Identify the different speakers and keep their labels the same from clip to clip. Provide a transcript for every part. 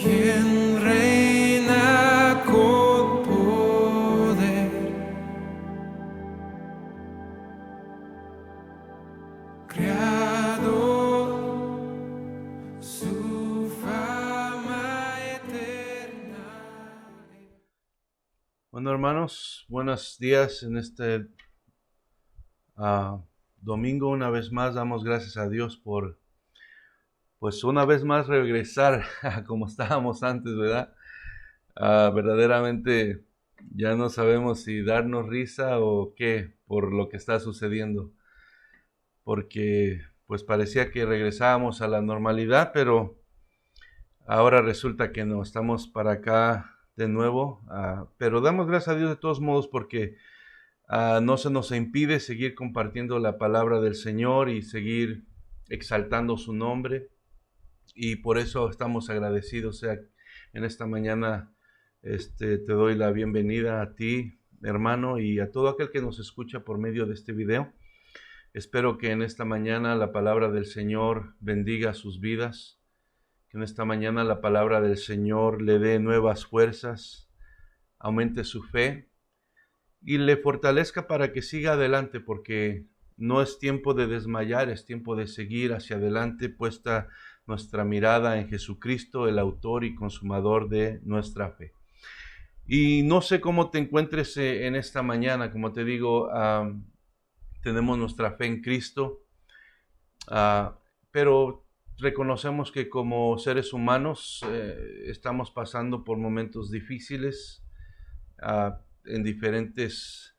Speaker 1: quien reina con poder, Creador, su fama eterna.
Speaker 2: Bueno, hermanos, buenos días en este domingo. Una vez más damos gracias a Dios por, pues una vez más regresar a como estábamos antes, ¿verdad? Verdaderamente ya no sabemos si darnos risa o qué por lo que está sucediendo, porque pues parecía que regresábamos a la normalidad, pero ahora resulta que no, estamos para acá de nuevo, pero damos gracias a Dios de todos modos porque no se nos impide seguir compartiendo la palabra del Señor y seguir exaltando su nombre, y por eso estamos agradecidos. O sea, en esta mañana te doy la bienvenida a ti, hermano, y a todo aquel que nos escucha por medio de este video. Espero que en esta mañana la palabra del Señor bendiga sus vidas, que en esta mañana la palabra del Señor le dé nuevas fuerzas, aumente su fe y le fortalezca para que siga adelante, porque no es tiempo de desmayar, es tiempo de seguir hacia adelante, puesta nuestra mirada en Jesucristo, el autor y consumador de nuestra fe. Y no sé cómo te encuentres en esta mañana. Como te digo, tenemos nuestra fe en Cristo, pero reconocemos que como seres humanos estamos pasando por momentos difíciles, en diferentes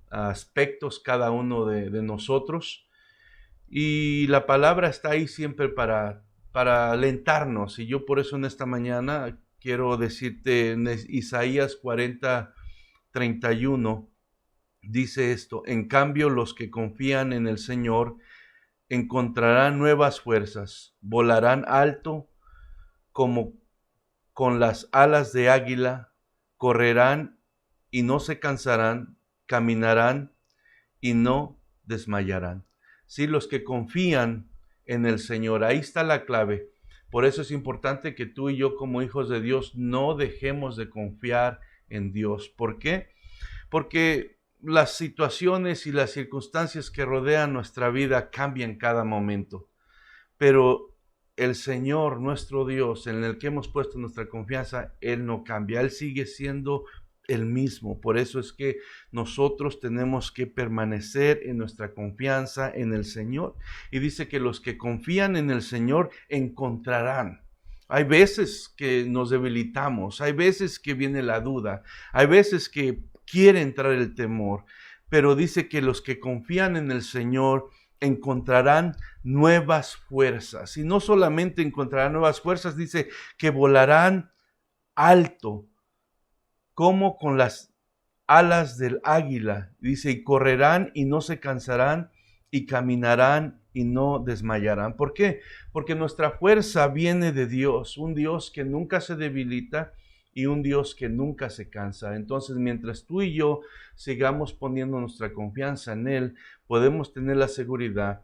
Speaker 2: aspectos cada uno de nosotros, y la palabra está ahí siempre para alentarnos. Y yo por eso en esta mañana quiero decirte, en Isaías 40:31 dice esto: en cambio los que confían en el Señor encontrarán nuevas fuerzas, volarán alto como con las alas de águila, correrán y no se cansarán, caminarán y no desmayarán. Sí, los que confían en el Señor, ahí está la clave. Por eso es importante que tú y yo, como hijos de Dios, no dejemos de confiar en Dios. ¿Por qué? Porque las situaciones y las circunstancias que rodean nuestra vida cambian cada momento, pero el Señor, nuestro Dios, en el que hemos puesto nuestra confianza, Él no cambia, Él sigue siendo el mismo. Por eso es que nosotros tenemos que permanecer en nuestra confianza en el Señor. Y dice que los que confían en el Señor encontrarán. Hay veces que nos debilitamos, hay veces que viene la duda, hay veces que quiere entrar el temor, pero dice que los que confían en el Señor encontrarán nuevas fuerzas. Y no solamente encontrarán nuevas fuerzas, dice que volarán alto, como con las alas del águila. Dice, y correrán y no se cansarán, y caminarán y no desmayarán. ¿Por qué? Porque nuestra fuerza viene de Dios, un Dios que nunca se debilita y un Dios que nunca se cansa. Entonces, mientras tú y yo sigamos poniendo nuestra confianza en Él, podemos tener la seguridad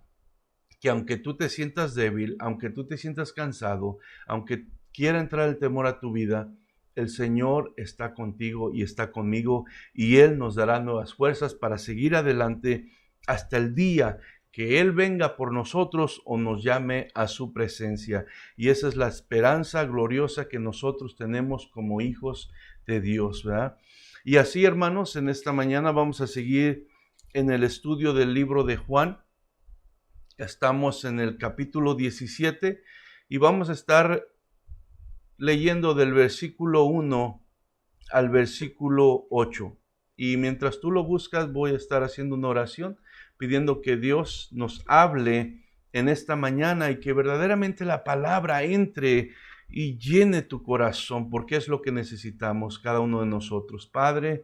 Speaker 2: que aunque tú te sientas débil, aunque tú te sientas cansado, aunque quiera entrar el temor a tu vida, el Señor está contigo y está conmigo, y Él nos dará nuevas fuerzas para seguir adelante hasta el día que Él venga por nosotros o nos llame a su presencia. Y esa es la esperanza gloriosa que nosotros tenemos como hijos de Dios, ¿verdad? Y así, hermanos, en esta mañana vamos a seguir en el estudio del libro de Juan. Estamos en el capítulo 17 y vamos a estar leyendo del versículo 1 al versículo 8. Y mientras tú lo buscas, voy a estar haciendo una oración pidiendo que Dios nos hable en esta mañana y que verdaderamente la palabra entre y llene tu corazón, porque es lo que necesitamos cada uno de nosotros. Padre,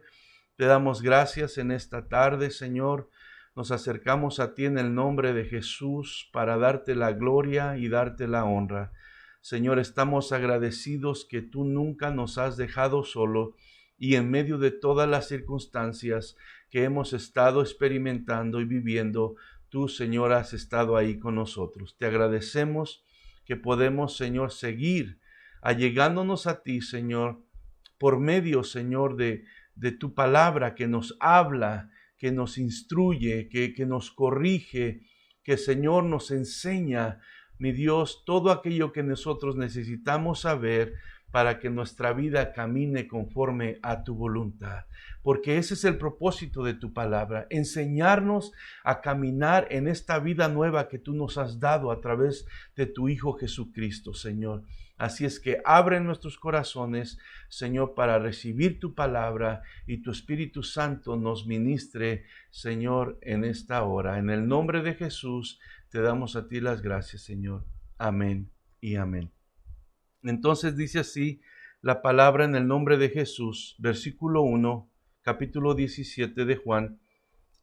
Speaker 2: te damos gracias en esta tarde, Señor. Nos acercamos a ti en el nombre de Jesús para darte la gloria y darte la honra. Señor, estamos agradecidos que tú nunca nos has dejado solo, y en medio de todas las circunstancias que hemos estado experimentando y viviendo, tú, Señor, has estado ahí con nosotros. Te agradecemos que podemos, Señor, seguir allegándonos a ti, Señor, por medio, Señor, de tu palabra que nos habla, que nos instruye, que nos corrige, que, Señor, nos enseña, mi Dios, todo aquello que nosotros necesitamos saber para que nuestra vida camine conforme a tu voluntad. Porque ese es el propósito de tu palabra, enseñarnos a caminar en esta vida nueva que tú nos has dado a través de tu Hijo Jesucristo, Señor. Así es que abre nuestros corazones, Señor, para recibir tu palabra y tu Espíritu Santo nos ministre, Señor, en esta hora. En el nombre de Jesús te damos a ti las gracias, Señor. Amén y amén. Entonces dice así la palabra en el nombre de Jesús, versículo 1, capítulo 17 de Juan.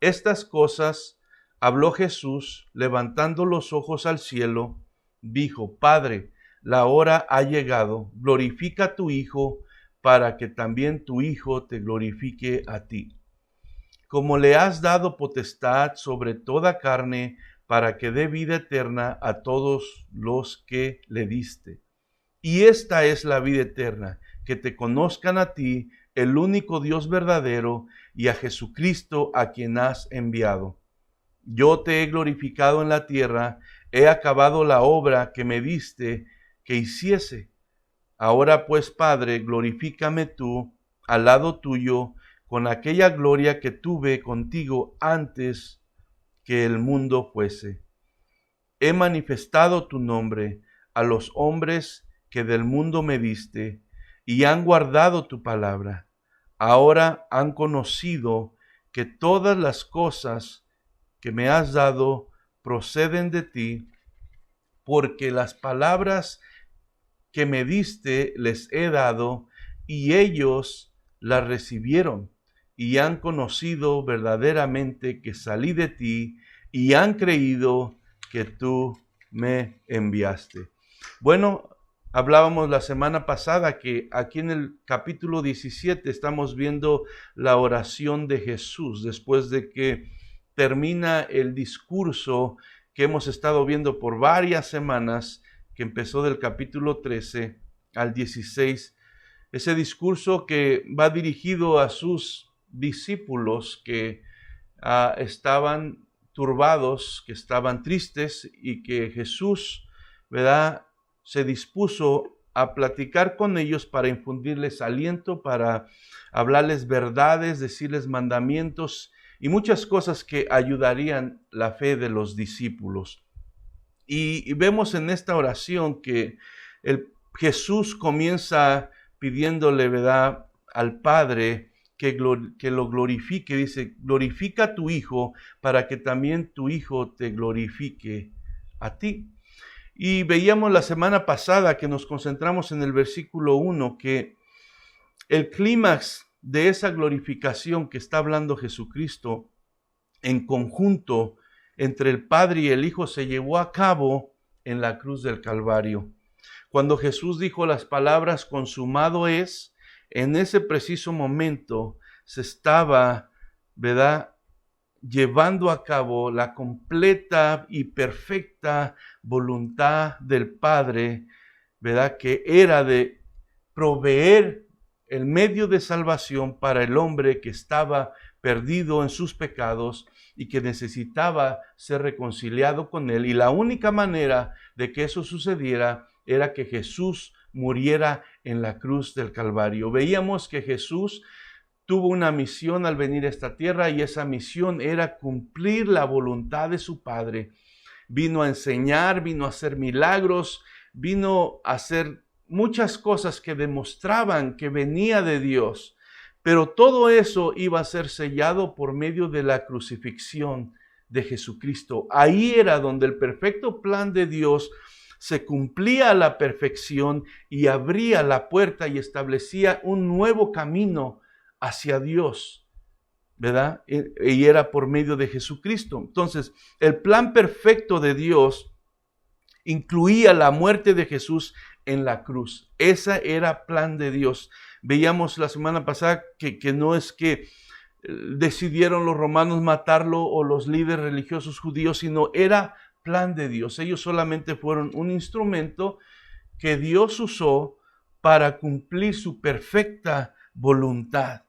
Speaker 2: Estas cosas habló Jesús, levantando los ojos al cielo, dijo: Padre, la hora ha llegado, glorifica a tu Hijo, para que también tu Hijo te glorifique a ti. Como le has dado potestad sobre toda carne, para que dé vida eterna a todos los que le diste. Y esta es la vida eterna, que te conozcan a ti, el único Dios verdadero, y a Jesucristo a quien has enviado. Yo te he glorificado en la tierra, he acabado la obra que me diste que hiciese. Ahora pues, Padre, glorifícame tú al lado tuyo con aquella gloria que tuve contigo antes que el mundo fuese. He manifestado tu nombre a los hombres que del mundo me diste, y han guardado tu palabra. Ahora han conocido que todas las cosas que me has dado proceden de ti, porque las palabras que me diste les he dado, y ellos las recibieron, y han conocido verdaderamente que salí de ti, y han creído que tú me enviaste. Bueno, hablábamos la semana pasada que aquí en el capítulo 17 estamos viendo la oración de Jesús después de que termina el discurso que hemos estado viendo por varias semanas, que empezó del capítulo 13 al 16. Ese discurso que va dirigido a sus discípulos que estaban turbados, que estaban tristes y que Jesús, ¿verdad?, se dispuso a platicar con ellos para infundirles aliento, para hablarles verdades, decirles mandamientos y muchas cosas que ayudarían la fe de los discípulos. Y vemos en esta oración que Jesús comienza pidiéndole, ¿verdad?, al Padre que lo glorifique. Dice: glorifica a tu Hijo para que también tu Hijo te glorifique a ti. Y veíamos la semana pasada que nos concentramos en el versículo 1, que el clímax de esa glorificación que está hablando Jesucristo en conjunto entre el Padre y el Hijo se llevó a cabo en la cruz del Calvario. Cuando Jesús dijo las palabras consumado es, en ese preciso momento se estaba, ¿verdad?, llevando a cabo la completa y perfecta voluntad del Padre, ¿verdad?, que era de proveer el medio de salvación para el hombre que estaba perdido en sus pecados y que necesitaba ser reconciliado con él. Y la única manera de que eso sucediera era que Jesús muriera en la cruz del Calvario. Veíamos que Jesús tuvo una misión al venir a esta tierra, y esa misión era cumplir la voluntad de su Padre. Vino a enseñar, vino a hacer milagros, vino a hacer muchas cosas que demostraban que venía de Dios. Pero todo eso iba a ser sellado por medio de la crucifixión de Jesucristo. Ahí era donde el perfecto plan de Dios se cumplía a la perfección y abría la puerta y establecía un nuevo camino hacia Dios, ¿verdad? Y era por medio de Jesucristo. Entonces, el plan perfecto de Dios incluía la muerte de Jesús en la cruz. Ese era plan de Dios. Veíamos la semana pasada que no es que decidieron los romanos matarlo o los líderes religiosos judíos, sino era plan de Dios. Ellos solamente fueron un instrumento que Dios usó para cumplir su perfecta voluntad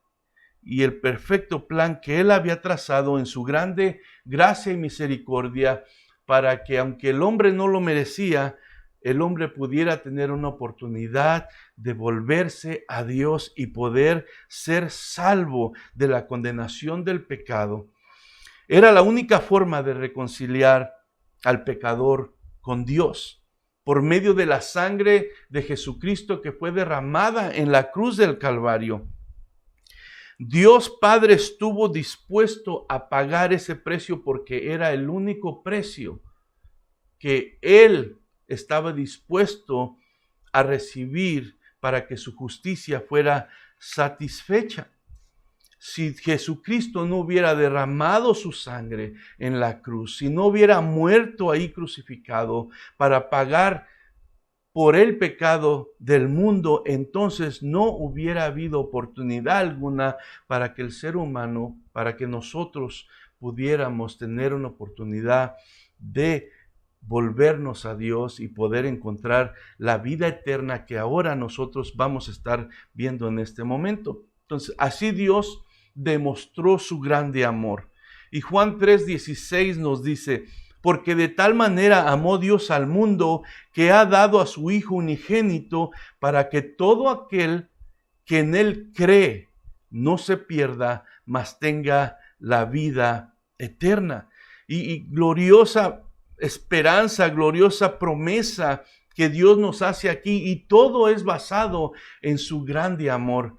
Speaker 2: y el perfecto plan que Él había trazado en su grande gracia y misericordia, para que aunque el hombre no lo merecía, el hombre pudiera tener una oportunidad de volverse a Dios y poder ser salvo de la condenación del pecado. Era la única forma de reconciliar al pecador con Dios, por medio de la sangre de Jesucristo que fue derramada en la cruz del Calvario. Dios Padre estuvo dispuesto a pagar ese precio porque era el único precio que Él estaba dispuesto a recibir para que su justicia fuera satisfecha. Si Jesucristo no hubiera derramado su sangre en la cruz, si no hubiera muerto ahí crucificado para pagar por el pecado del mundo, entonces no hubiera habido oportunidad alguna para que el ser humano, para que nosotros pudiéramos tener una oportunidad de volvernos a Dios y poder encontrar la vida eterna que ahora nosotros vamos a estar viendo en este momento. Entonces, así Dios demostró su grande amor. Y Juan 3:16 nos dice: porque de tal manera amó Dios al mundo que ha dado a su Hijo unigénito, para que todo aquel que en Él cree no se pierda, mas tenga la vida eterna. Y gloriosa esperanza, gloriosa promesa que Dios nos hace aquí, y todo es basado en su grande amor,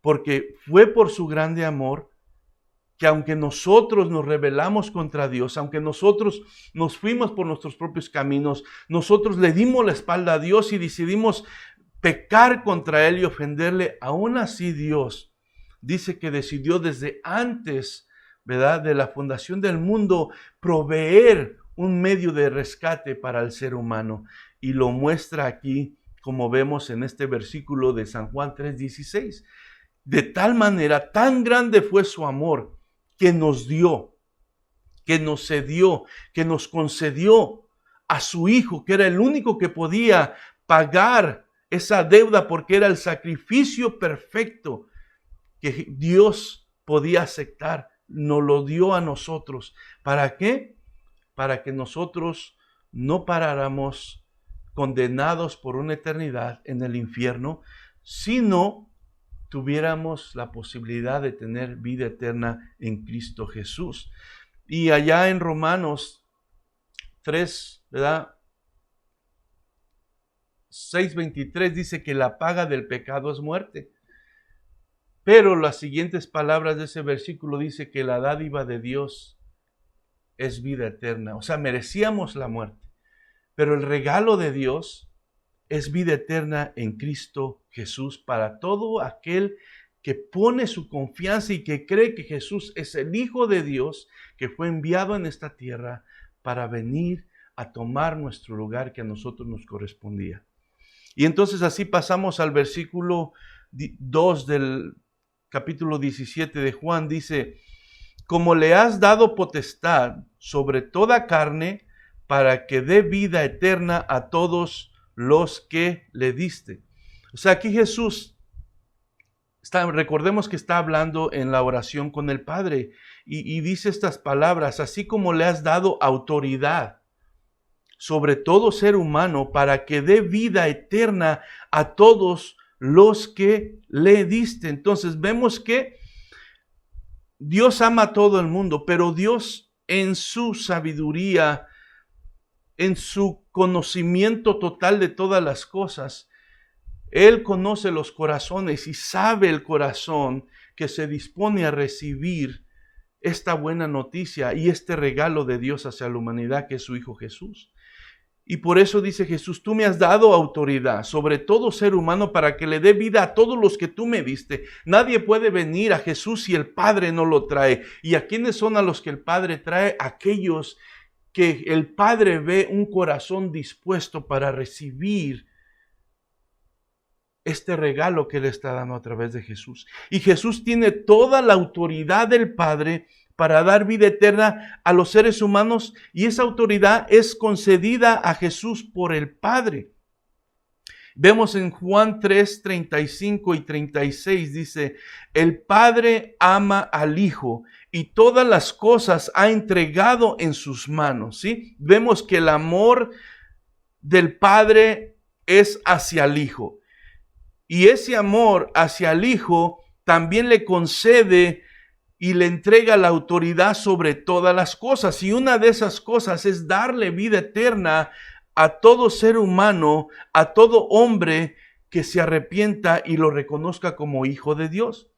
Speaker 2: porque fue por su grande amor que aunque nosotros nos rebelamos contra Dios, aunque nosotros nos fuimos por nuestros propios caminos, nosotros le dimos la espalda a Dios y decidimos pecar contra Él y ofenderle, aún así Dios dice que decidió desde antes, ¿verdad?, de la fundación del mundo, proveer un medio de rescate para el ser humano, y lo muestra aquí, como vemos en este versículo de San Juan 3:16. De tal manera, tan grande fue su amor, que nos dio, que nos cedió, que nos concedió a su Hijo, que era el único que podía pagar esa deuda, porque era el sacrificio perfecto que Dios podía aceptar. Nos lo dio a nosotros. ¿Para qué? Para que nosotros no paráramos condenados por una eternidad en el infierno, sino tuviéramos la posibilidad de tener vida eterna en Cristo Jesús. Y allá en Romanos 3, ¿verdad?, 6:23 dice que la paga del pecado es muerte. Pero las siguientes palabras de ese versículo dice que la dádiva de Dios es vida eterna. O sea, merecíamos la muerte, pero el regalo de Dios es vida eterna en Cristo Jesús para todo aquel que pone su confianza y que cree que Jesús es el Hijo de Dios, que fue enviado en esta tierra para venir a tomar nuestro lugar que a nosotros nos correspondía. Y entonces así pasamos al versículo 2 del capítulo 17 de Juan. Dice: como le has dado potestad sobre toda carne, para que dé vida eterna a todos los que le diste. O sea, aquí Jesús recordemos que está hablando en la oración con el Padre y dice estas palabras: así como le has dado autoridad sobre todo ser humano, para que dé vida eterna a todos los que le diste. Entonces vemos que Dios ama a todo el mundo, pero Dios, en su sabiduría, en su conocimiento total de todas las cosas, Él conoce los corazones y sabe el corazón que se dispone a recibir esta buena noticia y este regalo de Dios hacia la humanidad, que es su Hijo Jesús. Y por eso dice Jesús: tú me has dado autoridad sobre todo ser humano, para que le dé vida a todos los que tú me diste. Nadie puede venir a Jesús si el Padre no lo trae. ¿Y a quiénes son a los que el Padre trae? Aquellos que el Padre ve un corazón dispuesto para recibir este regalo que Él está dando a través de Jesús. Y Jesús tiene toda la autoridad del Padre para dar vida eterna a los seres humanos, y esa autoridad es concedida a Jesús por el Padre. Vemos en Juan 3, 35 y 36, dice, el Padre ama al Hijo y todas las cosas ha entregado en sus manos, ¿sí? Vemos que el amor del Padre es hacia el Hijo. Y ese amor hacia el Hijo también le concede y le entrega la autoridad sobre todas las cosas. Y una de esas cosas es darle vida eterna a todo ser humano, a todo hombre que se arrepienta y lo reconozca como hijo de Dios.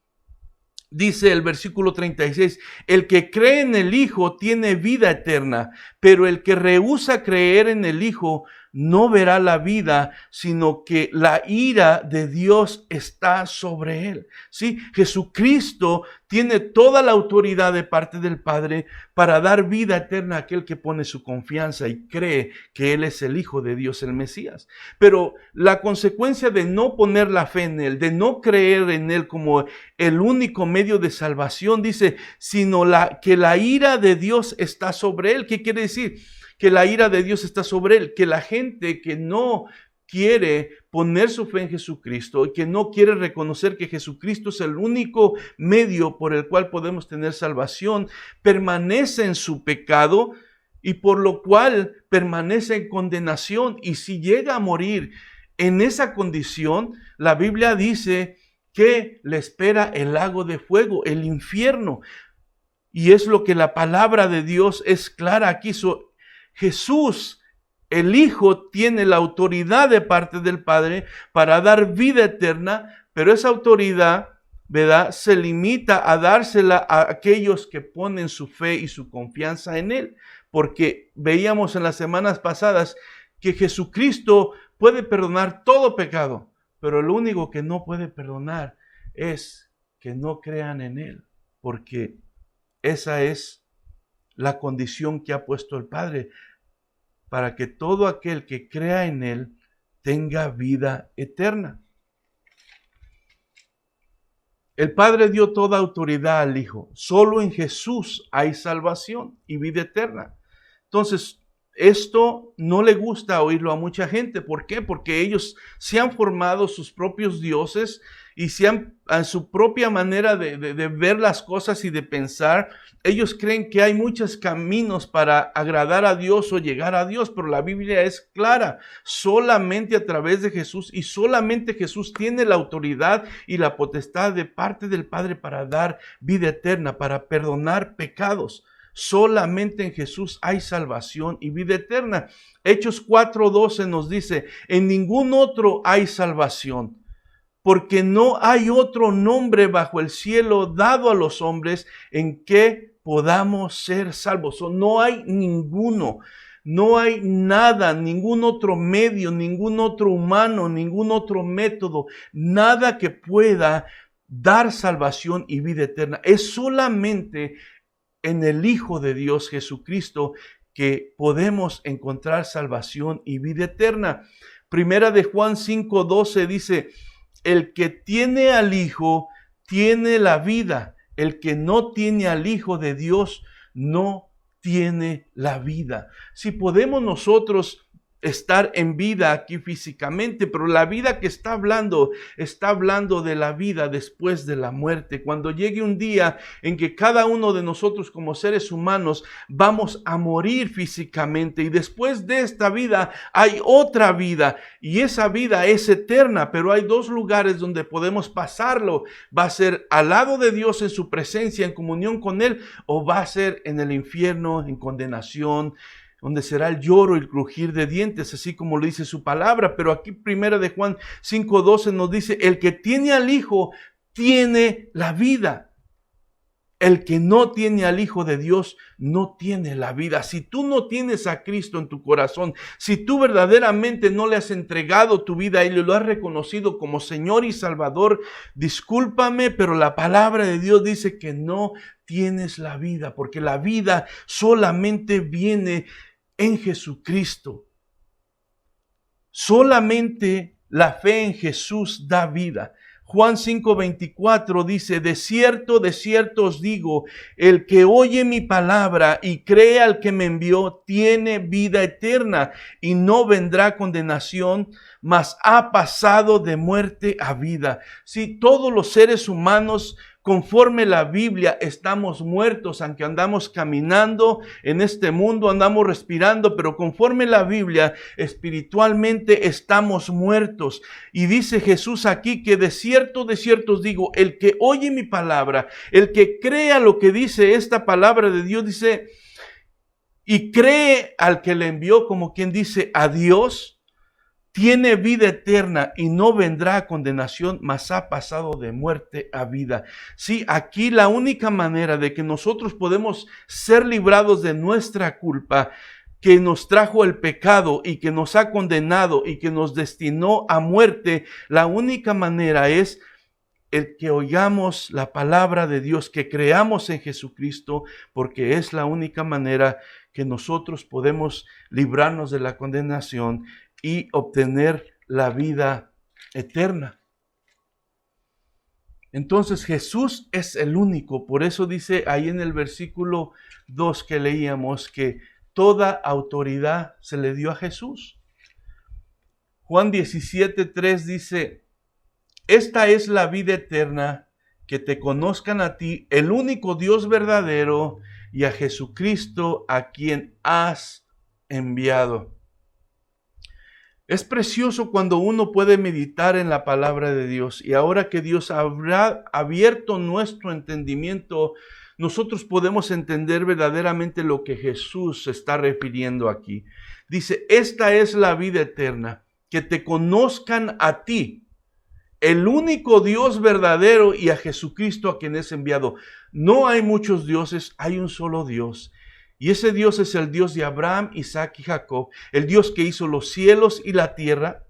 Speaker 2: Dice el versículo 36, el que cree en el Hijo tiene vida eterna, pero el que rehúsa creer en el Hijo no verá la vida, sino que la ira de Dios está sobre él. Sí, Jesucristo tiene toda la autoridad de parte del Padre para dar vida eterna a aquel que pone su confianza y cree que Él es el Hijo de Dios, el Mesías. Pero la consecuencia de no poner la fe en Él, de no creer en Él como el único medio de salvación, dice, sino que la ira de Dios está sobre Él. ¿Qué quiere decir? Que la ira de Dios está sobre él, que la gente que no quiere poner su fe en Jesucristo y que no quiere reconocer que Jesucristo es el único medio por el cual podemos tener salvación, permanece en su pecado y por lo cual permanece en condenación. Y si llega a morir en esa condición, la Biblia dice que le espera el lago de fuego, el infierno. Y es lo que la palabra de Dios es clara aquí. Jesús, el Hijo, tiene la autoridad de parte del Padre para dar vida eterna, pero esa autoridad, ¿verdad?, se limita a dársela a aquellos que ponen su fe y su confianza en Él. Porque veíamos en las semanas pasadas que Jesucristo puede perdonar todo pecado, pero lo único que no puede perdonar es que no crean en Él, porque esa es la condición que ha puesto el Padre para que todo aquel que crea en Él tenga vida eterna. El Padre dio toda autoridad al Hijo. Solo en Jesús hay salvación y vida eterna. Entonces, esto no le gusta oírlo a mucha gente. ¿Por qué? Porque ellos se han formado sus propios dioses y a su propia manera de ver las cosas y de pensar. Ellos creen que hay muchos caminos para agradar a Dios o llegar a Dios, pero la Biblia es clara. Solamente a través de Jesús, y solamente Jesús tiene la autoridad y la potestad de parte del Padre para dar vida eterna, para perdonar pecados. Solamente en Jesús hay salvación y vida eterna. Hechos 4:12 nos dice, en ningún otro hay salvación, porque no hay otro nombre bajo el cielo dado a los hombres en que podamos ser salvos. No hay ninguno, no hay nada, ningún otro medio, ningún otro humano, ningún otro método, nada que pueda dar salvación y vida eterna. Es solamente en el Hijo de Dios, Jesucristo, que podemos encontrar salvación y vida eterna. Primera de Juan 5:12 dice, el que tiene al Hijo tiene la vida. El que no tiene al Hijo de Dios no tiene la vida. Si podemos nosotros estar en vida aquí físicamente, pero la vida que está hablando de la vida después de la muerte. Cuando llegue un día en que cada uno de nosotros como seres humanos vamos a morir físicamente y después de esta vida hay otra vida y esa vida es eterna, pero hay dos lugares donde podemos pasarlo. Va a ser al lado de Dios en su presencia, en comunión con Él, o va a ser en el infierno, en condenación, donde será el lloro y el crujir de dientes, así como lo dice su palabra. Pero aquí primera de Juan 5:12 nos dice, el que tiene al Hijo tiene la vida. El que no tiene al Hijo de Dios no tiene la vida. Si tú no tienes a Cristo en tu corazón, si tú verdaderamente no le has entregado tu vida a Él y lo has reconocido como Señor y Salvador, discúlpame, pero la palabra de Dios dice que no tienes la vida, porque la vida solamente viene en Jesucristo. Solamente la fe en Jesús da vida. Juan 5:24 dice, de cierto os digo, el que oye mi palabra y cree al que me envió, tiene vida eterna y no vendrá a condenación, mas ha pasado de muerte a vida. Si todos los seres humanos, conforme la Biblia, estamos muertos, aunque andamos caminando en este mundo, andamos respirando, pero conforme la Biblia, espiritualmente estamos muertos. Y dice Jesús aquí que de cierto os digo, el que oye mi palabra, el que crea lo que dice esta palabra de Dios, dice, y cree al que le envió, como quien dice, a Dios, tiene vida eterna y no vendrá a condenación, mas ha pasado de muerte a vida. Sí, aquí la única manera de que nosotros podemos ser librados de nuestra culpa, que nos trajo el pecado y que nos ha condenado y que nos destinó a muerte, la única manera es el que oigamos la palabra de Dios, que creamos en Jesucristo, porque es la única manera que nosotros podemos librarnos de la condenación y obtener la vida eterna. Entonces Jesús es el único, por eso dice ahí en el versículo 2 que leíamos que toda autoridad se le dio a Jesús. Juan 17:3 dice, esta es la vida eterna, que te conozcan a ti, el único Dios verdadero, y a Jesucristo a quien has enviado. Es precioso cuando uno puede meditar en la palabra de Dios, y ahora que Dios habrá abierto nuestro entendimiento, nosotros podemos entender verdaderamente lo que Jesús se está refiriendo aquí. Dice, esta es la vida eterna, que te conozcan a ti, el único Dios verdadero, y a Jesucristo a quien es enviado. No hay muchos dioses, hay un solo Dios. Y ese Dios es el Dios de Abraham, Isaac y Jacob, el Dios que hizo los cielos y la tierra.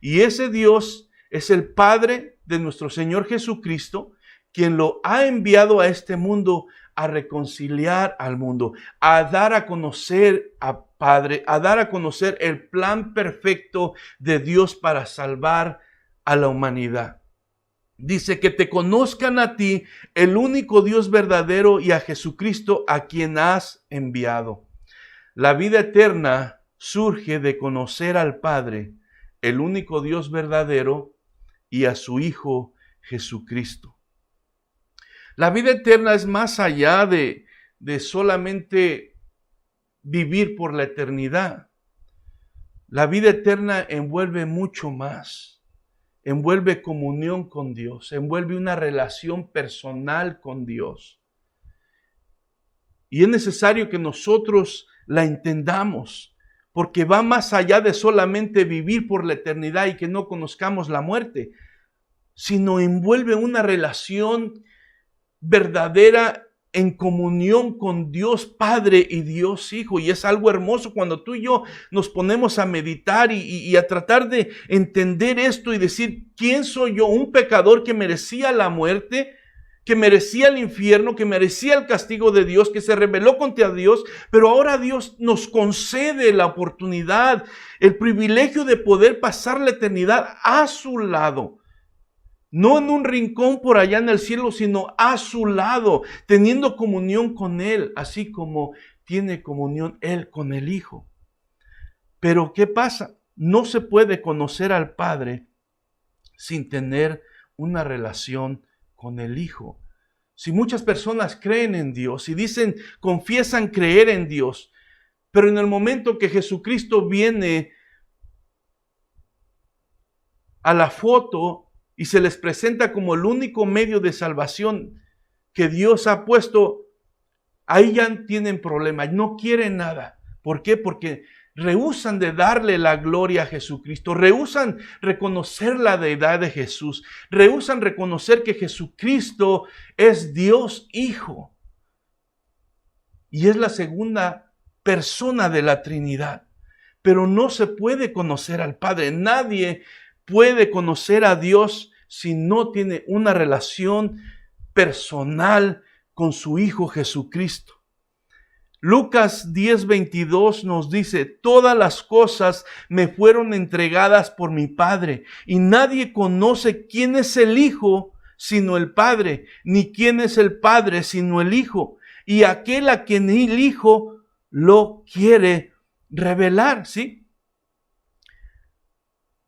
Speaker 2: Y ese Dios es el Padre de nuestro Señor Jesucristo, quien lo ha enviado a este mundo a reconciliar al mundo, a dar a conocer a Padre, a dar a conocer el plan perfecto de Dios para salvar a la humanidad. Dice que te conozcan a ti, el único Dios verdadero, y a Jesucristo a quien has enviado. La vida eterna surge de conocer al Padre, el único Dios verdadero, y a su Hijo Jesucristo. La vida eterna es más allá de solamente vivir por la eternidad. La vida eterna envuelve mucho más. Envuelve comunión con Dios, envuelve una relación personal con Dios. Y es necesario que nosotros la entendamos, porque va más allá de solamente vivir por la eternidad y que no conozcamos la muerte, sino envuelve una relación verdadera en comunión con Dios Padre y Dios Hijo. Y es algo hermoso cuando tú y yo nos ponemos a meditar y a tratar de entender esto y decir, ¿quién soy yo? Un pecador que merecía la muerte, que merecía el infierno, que merecía el castigo de Dios, que se rebeló contra Dios, pero ahora Dios nos concede la oportunidad, el privilegio de poder pasar la eternidad a su lado. No en un rincón por allá en el cielo, sino a su lado, teniendo comunión con Él, así como tiene comunión Él con el Hijo. Pero ¿qué pasa? No se puede conocer al Padre sin tener una relación con el Hijo. Si muchas personas creen en Dios y dicen, confiesan creer en Dios, pero en el momento que Jesucristo viene a la foto y se les presenta como el único medio de salvación que Dios ha puesto, ahí ya tienen problemas, no quieren nada. ¿Por qué? Porque rehúsan de darle la gloria a Jesucristo, rehúsan reconocer la deidad de Jesús, rehúsan reconocer que Jesucristo es Dios Hijo y es la segunda persona de la Trinidad. Pero no se puede conocer al Padre. Nadie puede conocer a Dios si no tiene una relación personal con su Hijo Jesucristo. Lucas 10:22 nos dice, todas las cosas me fueron entregadas por mi Padre, y nadie conoce quién es el Hijo sino el Padre, ni quién es el Padre sino el Hijo, y aquel a quien el Hijo lo quiere revelar, ¿sí?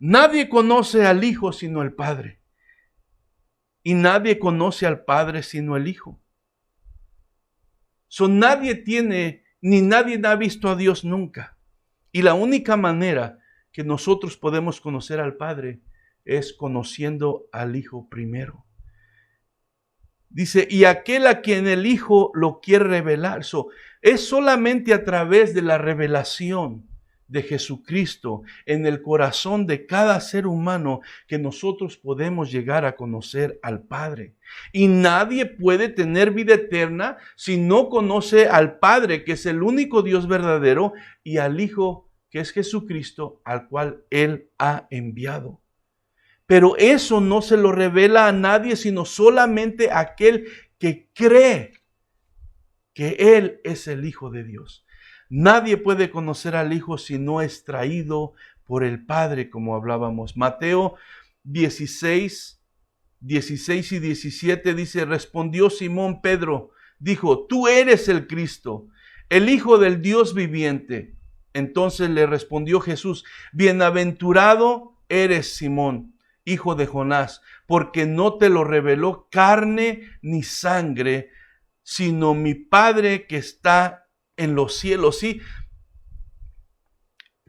Speaker 2: Nadie conoce al Hijo sino el Padre, y nadie conoce al Padre sino el Hijo. Nadie tiene, ni nadie ha visto a Dios nunca. Y la única manera que nosotros podemos conocer al Padre es conociendo al Hijo primero. Dice, y aquel a quien el Hijo lo quiere revelar. Es solamente a través de la revelación de Jesucristo en el corazón de cada ser humano que nosotros podemos llegar a conocer al Padre. Y nadie puede tener vida eterna si no conoce al Padre, que es el único Dios verdadero, y al Hijo, que es Jesucristo, al cual Él ha enviado. Pero eso no se lo revela a nadie, sino solamente a aquel que cree que Él es el Hijo de Dios. Nadie puede conocer al Hijo si no es traído por el Padre, como hablábamos. Mateo 16 y 17 dice, respondió Simón Pedro, dijo, tú eres el Cristo, el Hijo del Dios viviente. Entonces le respondió Jesús, bienaventurado eres Simón, hijo de Jonás, porque no te lo reveló carne ni sangre, sino mi Padre que está en los cielos. Sí,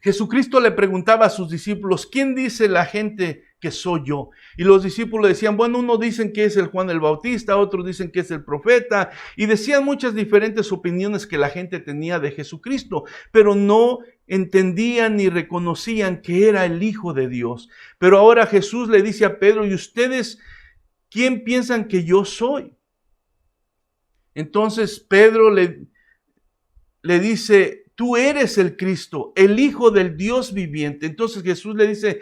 Speaker 2: Jesucristo le preguntaba a sus discípulos, ¿quién dice la gente que soy yo? Y los discípulos decían, bueno, unos dicen que es el Juan el Bautista, otros dicen que es el profeta, y decían muchas diferentes opiniones que la gente tenía de Jesucristo, pero no entendían ni reconocían que era el Hijo de Dios. Pero ahora Jesús le dice a Pedro, ¿y ustedes quién piensan que yo soy? Entonces Pedro le dice, tú eres el Cristo, el Hijo del Dios viviente. Entonces Jesús le dice,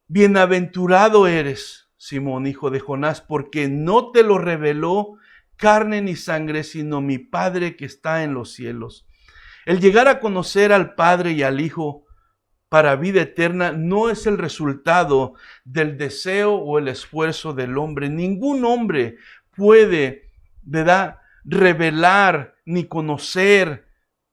Speaker 2: bienaventurado eres, Simón, hijo de Jonás, porque no te lo reveló carne ni sangre, sino mi Padre que está en los cielos. El llegar a conocer al Padre y al Hijo para vida eterna no es el resultado del deseo o el esfuerzo del hombre. Ningún hombre puede, ¿verdad?, revelar ni conocer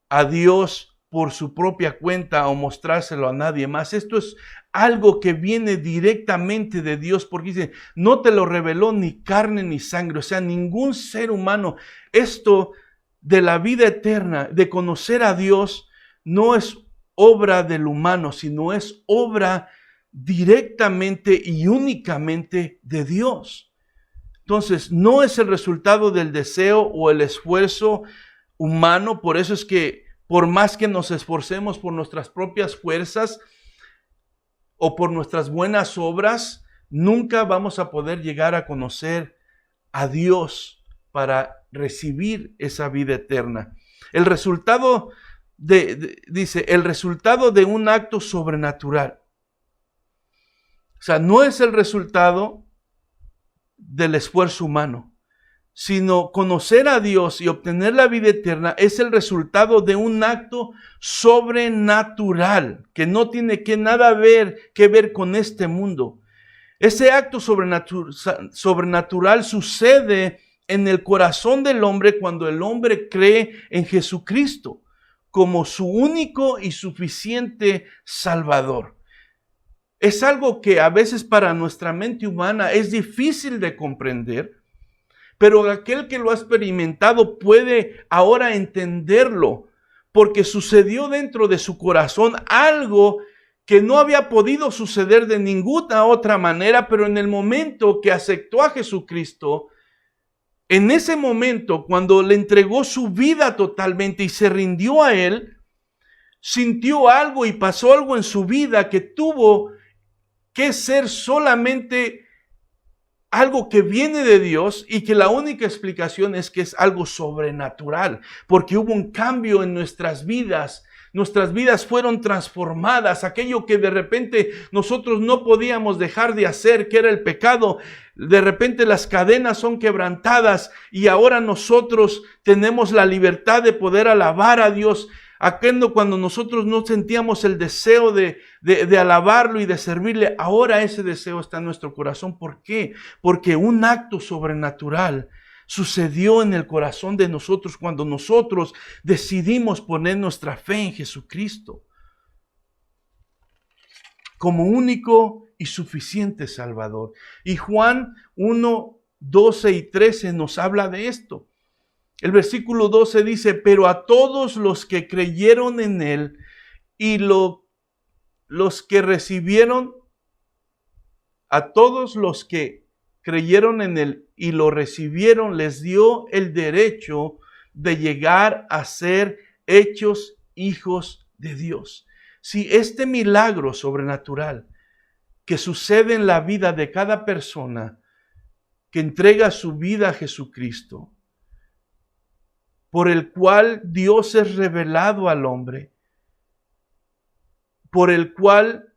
Speaker 2: a Dios por su propia cuenta o mostrárselo a nadie más. Esto es algo que viene directamente de Dios, porque dice, no te lo reveló ni carne ni sangre, o sea, ningún ser humano. Esto de la vida eterna, de conocer a Dios, no es obra del humano, sino es obra directamente y únicamente de Dios. Entonces, no es el resultado del deseo o el esfuerzo humano. Por eso es que por más que nos esforcemos por nuestras propias fuerzas o por nuestras buenas obras, nunca vamos a poder llegar a conocer a Dios para recibir esa vida eterna. El resultado dice, el resultado de un acto sobrenatural. O sea, no es el resultado del esfuerzo humano, sino conocer a Dios y obtener la vida eterna es el resultado de un acto sobrenatural que no tiene que ver con este mundo. Ese acto sobrenatural sucede en el corazón del hombre cuando el hombre cree en Jesucristo como su único y suficiente Salvador. Es algo que a veces para nuestra mente humana es difícil de comprender, pero aquel que lo ha experimentado puede ahora entenderlo, porque sucedió dentro de su corazón algo que no había podido suceder de ninguna otra manera, pero en el momento que aceptó a Jesucristo, en ese momento, cuando le entregó su vida totalmente y se rindió a Él, sintió algo y pasó algo en su vida que tuvo que ser solamente algo que viene de Dios y que la única explicación es que es algo sobrenatural, porque hubo un cambio en nuestras vidas. Nuestras vidas fueron transformadas. Aquello que de repente nosotros no podíamos dejar de hacer, que era el pecado, De repente las cadenas son quebrantadas y ahora nosotros tenemos la libertad de poder alabar a Dios. Aquello cuando nosotros no sentíamos el deseo de alabarlo y de servirle, ahora ese deseo está en nuestro corazón. ¿Por qué? Porque un acto sobrenatural sucedió en el corazón de nosotros cuando nosotros decidimos poner nuestra fe en Jesucristo como único y suficiente Salvador. Y Juan 1, 12 y 13 nos habla de esto. El versículo 12 dice, pero a todos los que creyeron en Él y los que recibieron, a todos los que creyeron en Él y lo recibieron, les dio el derecho de llegar a ser hechos hijos de Dios. Si este milagro sobrenatural que sucede en la vida de cada persona que entrega su vida a Jesucristo, por el cual Dios es revelado al hombre, por el cual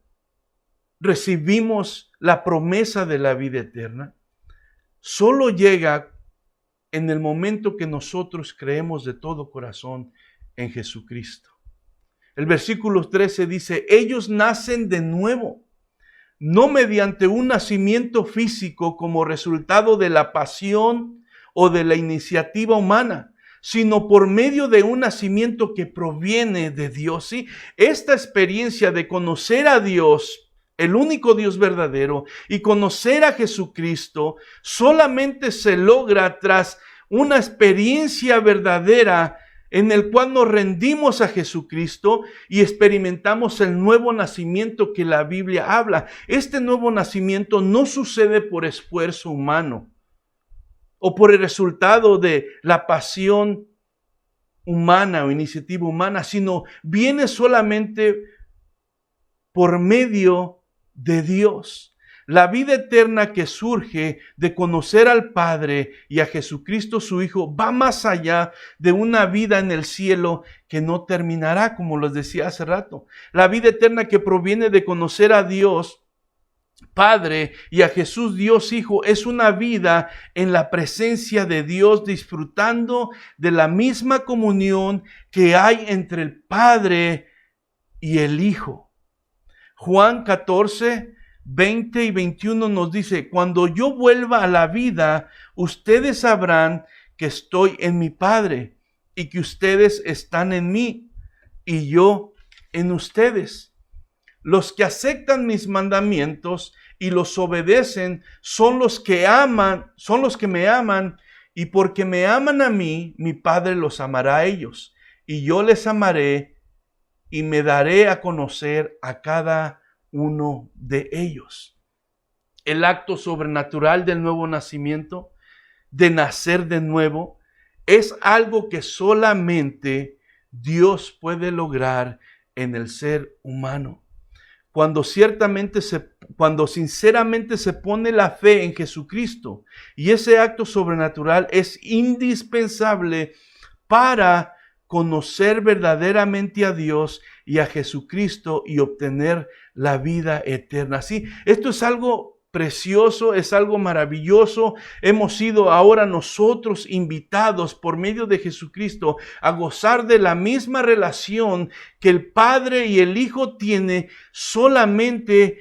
Speaker 2: recibimos la promesa de la vida eterna, solo llega en el momento que nosotros creemos de todo corazón en Jesucristo. El versículo 13 dice, ellos nacen de nuevo, no mediante un nacimiento físico como resultado de la pasión o de la iniciativa humana, sino por medio de un nacimiento que proviene de Dios. ¿Sí? Esta experiencia de conocer a Dios, el único Dios verdadero, y conocer a Jesucristo, solamente se logra tras una experiencia verdadera en el cual nos rendimos a Jesucristo y experimentamos el nuevo nacimiento que la Biblia habla. Este nuevo nacimiento no sucede por esfuerzo humano o por el resultado de la pasión humana o iniciativa humana, sino viene solamente por medio de Dios. La vida eterna que surge de conocer al Padre y a Jesucristo su Hijo va más allá de una vida en el cielo que no terminará, como les decía hace rato. La vida eterna que proviene de conocer a Dios Padre y a Jesús Dios Hijo es una vida en la presencia de Dios, disfrutando de la misma comunión que hay entre el Padre y el Hijo. Juan 14, 20 y 21 nos dice, cuando yo vuelva a la vida, ustedes sabrán que estoy en mi Padre y que ustedes están en mí y yo en ustedes. Los que aceptan mis mandamientos y los obedecen son los que me aman, y porque me aman a mí, mi Padre los amará a ellos, y yo les amaré y me daré a conocer a cada uno de ellos. El acto sobrenatural del nuevo nacimiento, de nacer de nuevo, es algo que solamente Dios puede lograr en el ser humano. Cuando sinceramente se pone la fe en Jesucristo, y ese acto sobrenatural es indispensable para conocer verdaderamente a Dios y a Jesucristo y obtener la vida eterna. Sí, esto es algo precioso, es algo maravilloso. Hemos sido ahora nosotros invitados por medio de Jesucristo a gozar de la misma relación que el Padre y el Hijo tienen, solamente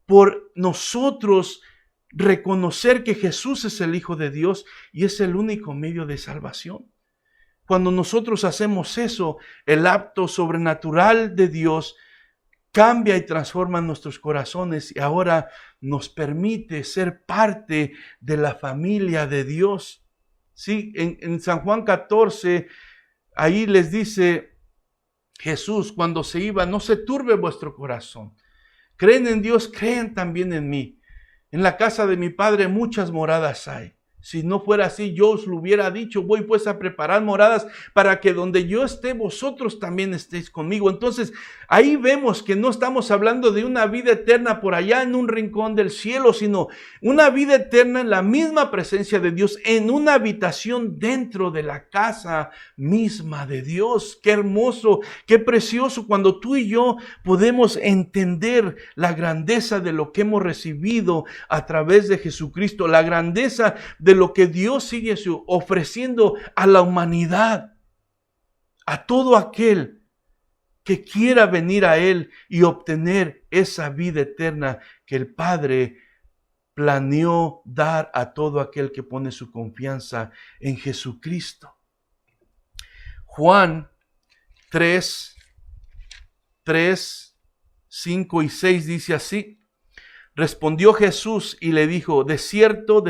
Speaker 2: por nosotros reconocer que Jesús es el Hijo de Dios y es el único medio de salvación. Cuando nosotros hacemos eso, el acto sobrenatural de Dios cambia y transforma nuestros corazones y ahora nos permite ser parte de la familia de Dios. Sí, en San Juan 14, ahí les dice Jesús cuando se iba, no se turbe vuestro corazón. Creen en Dios, crean también en mí. En la casa de mi Padre muchas moradas hay. Si no fuera así, yo os lo hubiera dicho, voy pues a preparar moradas para que donde yo esté, vosotros también estéis conmigo. Entonces, ahí vemos que no estamos hablando de una vida eterna por allá en un rincón del cielo, sino una vida eterna en la misma presencia de Dios, en una habitación dentro de la casa misma de Dios. Qué hermoso, qué precioso cuando tú y yo podemos entender la grandeza de lo que hemos recibido a través de Jesucristo, la grandeza de lo que Dios sigue ofreciendo a la humanidad, a todo aquel que quiera venir a Él y obtener esa vida eterna que el Padre planeó dar a todo aquel que pone su confianza en Jesucristo. Juan 3, 5 y 6 dice así: respondió Jesús y le dijo, de cierto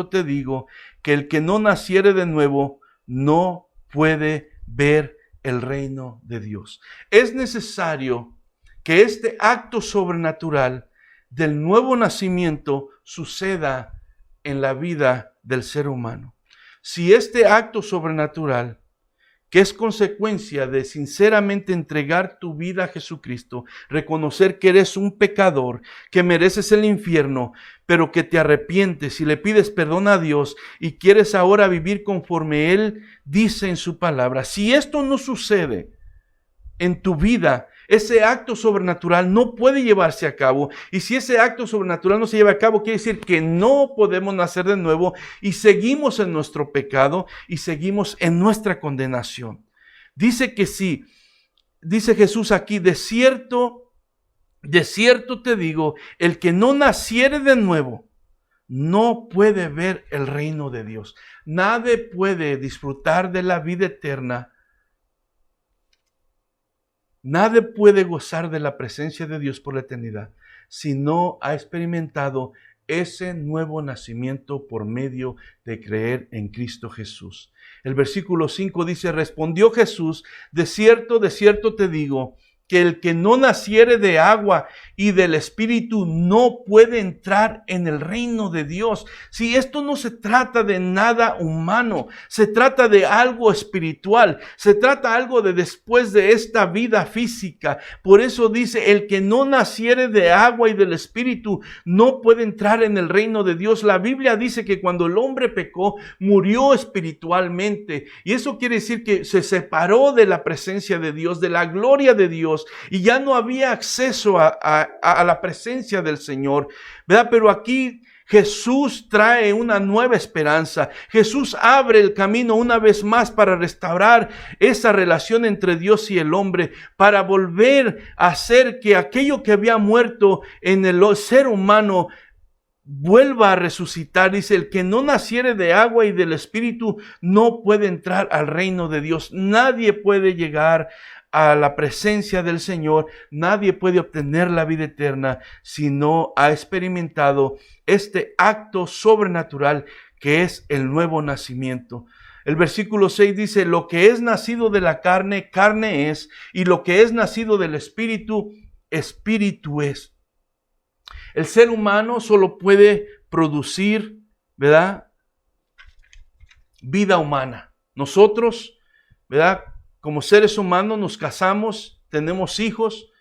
Speaker 2: te digo, que el que no naciere de nuevo no puede ver el reino de Dios. Es necesario que este acto sobrenatural del nuevo nacimiento suceda en la vida del ser humano. Si este acto sobrenatural, que es consecuencia de sinceramente entregar tu vida a Jesucristo, reconocer que eres un pecador, que mereces el infierno, pero que te arrepientes y le pides perdón a Dios y quieres ahora vivir conforme Él dice en su palabra. Si esto no sucede en tu vida, ese acto sobrenatural no puede llevarse a cabo. Y si ese acto sobrenatural no se lleva a cabo, quiere decir que no podemos nacer de nuevo y seguimos en nuestro pecado y seguimos en nuestra condenación. Dice que sí, dice Jesús aquí, de cierto te digo, el que no naciere de nuevo no puede ver el reino de Dios. Nadie puede disfrutar de la vida eterna. Nadie puede gozar de la presencia de Dios por la eternidad si no ha experimentado ese nuevo nacimiento por medio de creer en Cristo Jesús. El versículo 5 dice, respondió Jesús, de cierto te digo, que el que no naciere de agua y del Espíritu no puede entrar en el reino de Dios. Si esto no se trata de nada humano, se trata de algo espiritual, se trata algo de después de esta vida física. Por eso dice, el que no naciere de agua y del Espíritu no puede entrar en el reino de Dios. La Biblia dice que cuando el hombre pecó, murió espiritualmente. Y eso quiere decir que se separó de la presencia de Dios, de la gloria de Dios, y ya no había acceso a la presencia del Señor, ¿verdad? Pero aquí Jesús trae una nueva esperanza. Jesús abre el camino una vez más para restaurar esa relación entre Dios y el hombre, para volver a hacer que aquello que había muerto en el ser humano vuelva a resucitar. Dice, el que no naciere de agua y del Espíritu no puede entrar al reino de Dios. Nadie puede llegar a la presencia del Señor, nadie puede obtener la vida eterna si no ha experimentado este acto sobrenatural que es el nuevo nacimiento. El versículo 6 dice, lo que es nacido de la carne, carne es, y lo que es nacido del Espíritu, Espíritu es. El ser humano solo puede producir, ¿verdad?, vida humana. Nosotros, ¿verdad?, como seres humanos nos casamos, tenemos hijos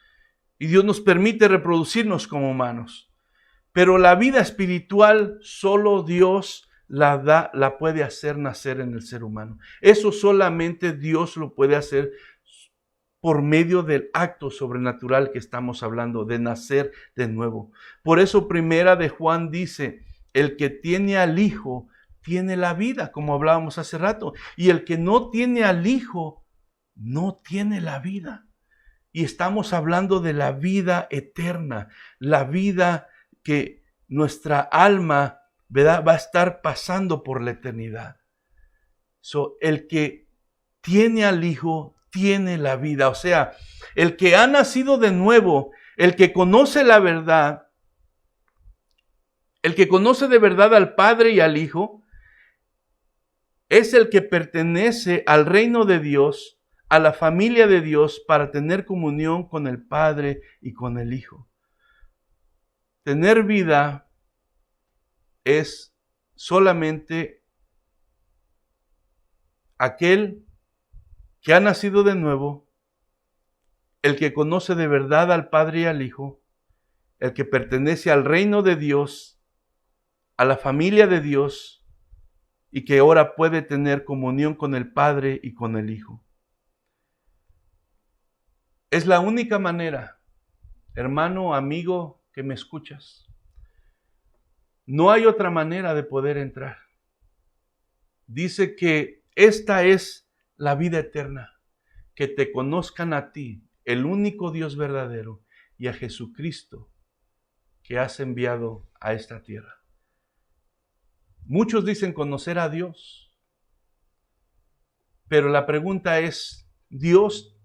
Speaker 2: y Dios nos permite reproducirnos como humanos. Pero la vida espiritual solo Dios la puede hacer nacer en el ser humano. Eso solamente Dios lo puede hacer por medio del acto sobrenatural que estamos hablando, de nacer de nuevo. Por eso primera de Juan dice, el que tiene al Hijo tiene la vida, como hablábamos hace rato. Y el que no tiene al Hijo no tiene la vida. Y estamos hablando de la vida eterna, la vida que nuestra alma, ¿verdad?, va a estar pasando por la eternidad. El que tiene al Hijo tiene la vida. O sea, el que ha nacido de nuevo, el que conoce la verdad, el que conoce de verdad al Padre y al Hijo, es el que pertenece al reino de Dios, a la familia de Dios, para tener comunión con el Padre y con el Hijo. Tener vida es solamente aquel que ha nacido de nuevo, el que conoce de verdad al Padre y al Hijo, el que pertenece al reino de Dios, a la familia de Dios, y que ahora puede tener comunión con el Padre y con el Hijo. Es la única manera, hermano, amigo, que me escuchas. No hay otra manera de poder entrar. Dice que esta es la vida eterna, que te conozcan a ti, el único Dios verdadero, y a Jesucristo que has enviado a esta tierra. Muchos dicen conocer a Dios, pero la pregunta es, ¿Dios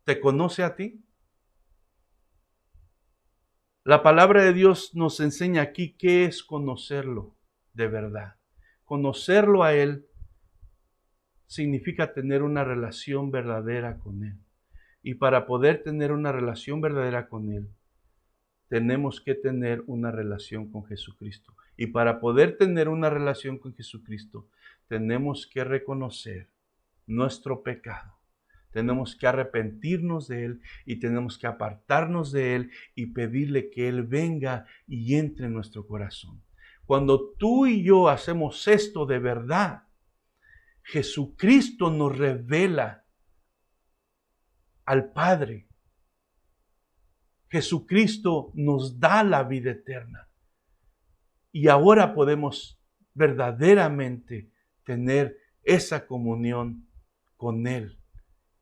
Speaker 2: te conoce a ti? La palabra de Dios nos enseña aquí qué es conocerlo de verdad. Conocerlo a Él significa tener una relación verdadera con Él. Y para poder tener una relación verdadera con Él, tenemos que tener una relación con Jesucristo. Y para poder tener una relación con Jesucristo, tenemos que reconocer nuestro pecado. Tenemos que arrepentirnos de Él y tenemos que apartarnos de Él y pedirle que Él venga y entre en nuestro corazón. Cuando tú y yo hacemos esto de verdad, Jesucristo nos revela al Padre. Jesucristo nos da la vida eterna. Y ahora podemos verdaderamente tener esa comunión con Él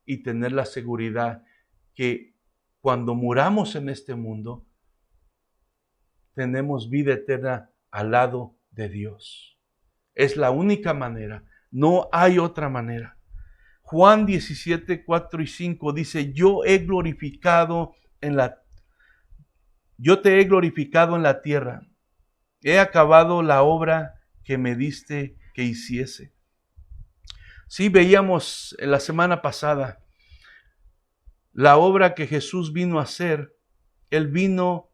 Speaker 2: y tener la seguridad que cuando muramos en este mundo, tenemos vida eterna al lado de Dios. Es la única manera, no hay otra manera. Juan 17, 4 y 5 dice, yo te he glorificado en la tierra. He acabado la obra que me diste que hiciese. Sí, veíamos en la semana pasada la obra que Jesús vino a hacer. Él vino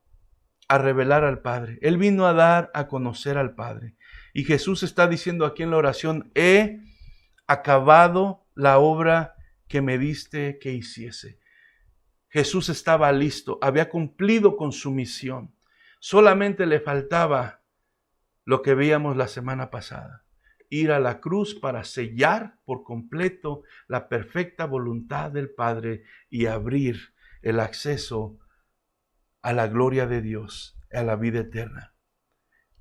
Speaker 2: a revelar al Padre. Él vino a dar a conocer al Padre. Y Jesús está diciendo aquí en la oración, he acabado la obra que me diste que hiciese. Jesús estaba listo, había cumplido con su misión. Solamente le faltaba lo que veíamos la semana pasada, ir a la cruz para sellar por completo la perfecta voluntad del Padre y abrir el acceso a la gloria de Dios, a la vida eterna.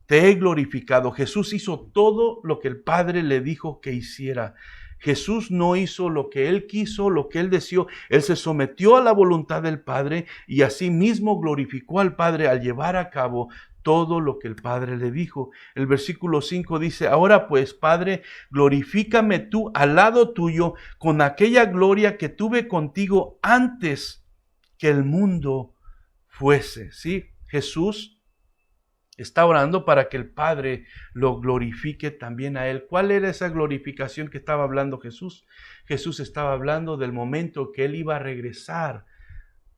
Speaker 2: Te he glorificado. Jesús hizo todo lo que el Padre le dijo que hiciera. Jesús no hizo lo que Él quiso, lo que Él deseó. Él se sometió a la voluntad del Padre y asimismo glorificó al Padre al llevar a cabo todo lo que el Padre le dijo. El versículo 5 dice, ahora pues, Padre, glorifícame tú al lado tuyo con aquella gloria que tuve contigo antes que el mundo fuese. ¿Sí? Jesús está orando para que el Padre lo glorifique también a Él. ¿Cuál era esa glorificación que estaba hablando Jesús? Jesús estaba hablando del momento que Él iba a regresar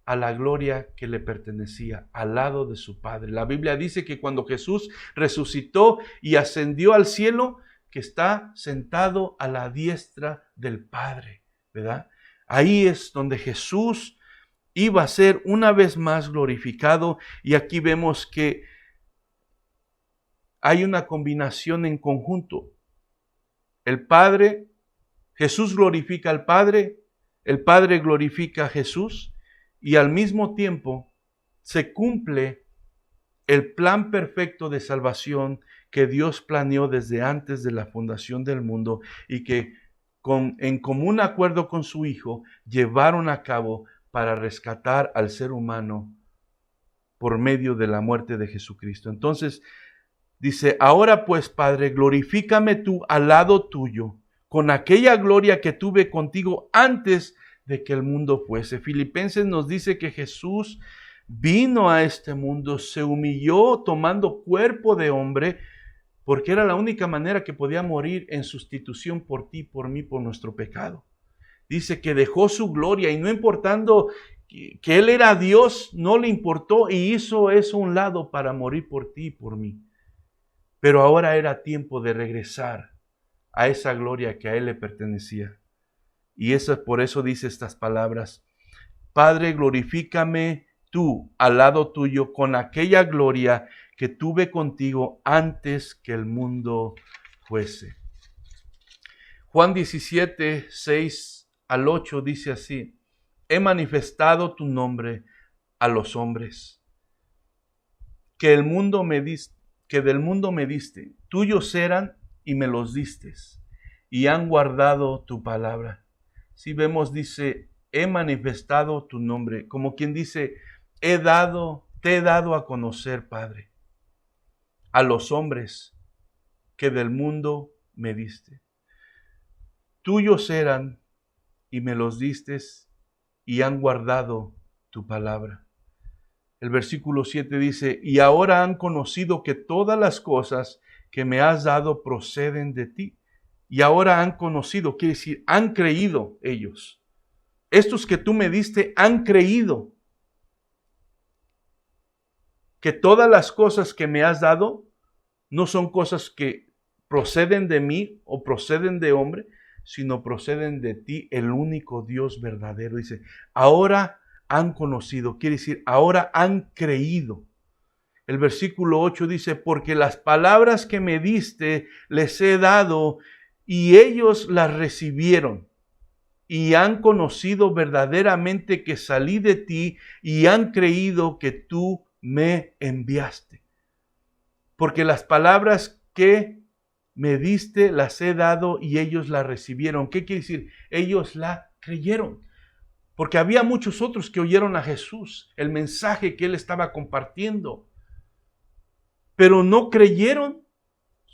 Speaker 2: a la gloria que le pertenecía, al lado de su Padre. La Biblia dice que cuando Jesús resucitó y ascendió al cielo, que está sentado a la diestra del Padre, ¿verdad? Ahí es donde Jesús iba a ser una vez más glorificado, y aquí vemos que hay una combinación en conjunto. El Padre, Jesús glorifica al Padre, el Padre glorifica a Jesús, y al mismo tiempo se cumple el plan perfecto de salvación que Dios planeó desde antes de la fundación del mundo y que en común acuerdo con su Hijo llevaron a cabo para rescatar al ser humano por medio de la muerte de Jesucristo. Entonces, dice, ahora pues, Padre, glorifícame tú al lado tuyo, con aquella gloria que tuve contigo antes de que el mundo fuese. Filipenses nos dice que Jesús vino a este mundo, se humilló tomando cuerpo de hombre, porque era la única manera que podía morir en sustitución por ti, por mí, por nuestro pecado. Dice que dejó su gloria y no importando que Él era Dios, no le importó y hizo eso a un lado para morir por ti y por mí. Pero ahora era tiempo de regresar a esa gloria que a Él le pertenecía. Y eso, por eso dice estas palabras: Padre, glorifícame tú al lado tuyo con aquella gloria que tuve contigo antes que el mundo fuese. Juan 17, 6 al 8 dice así: He manifestado tu nombre a los hombres, que del mundo me diste, tuyos eran y me los distes, y han guardado tu palabra. Si vemos, dice, he manifestado tu nombre, como quien dice, te he dado a conocer, Padre, a los hombres que del mundo me diste. Tuyos eran y me los distes, y han guardado tu palabra. El versículo 7 dice, y ahora han conocido que todas las cosas que me has dado proceden de ti. Y ahora han conocido, quiere decir, han creído ellos. Estos que tú me diste han creído que todas las cosas que me has dado no son cosas que proceden de mí o proceden de hombre, sino proceden de ti, el único Dios verdadero. Dice, ahora han conocido, quiere decir, ahora han creído. El versículo 8 dice, porque las palabras que me diste les he dado y ellos las recibieron y han conocido verdaderamente que salí de ti y han creído que tú me enviaste. Porque las palabras que me diste las he dado y ellos las recibieron. ¿Qué quiere decir? Ellos la creyeron. Porque había muchos otros que oyeron a Jesús, el mensaje que Él estaba compartiendo. Pero no creyeron,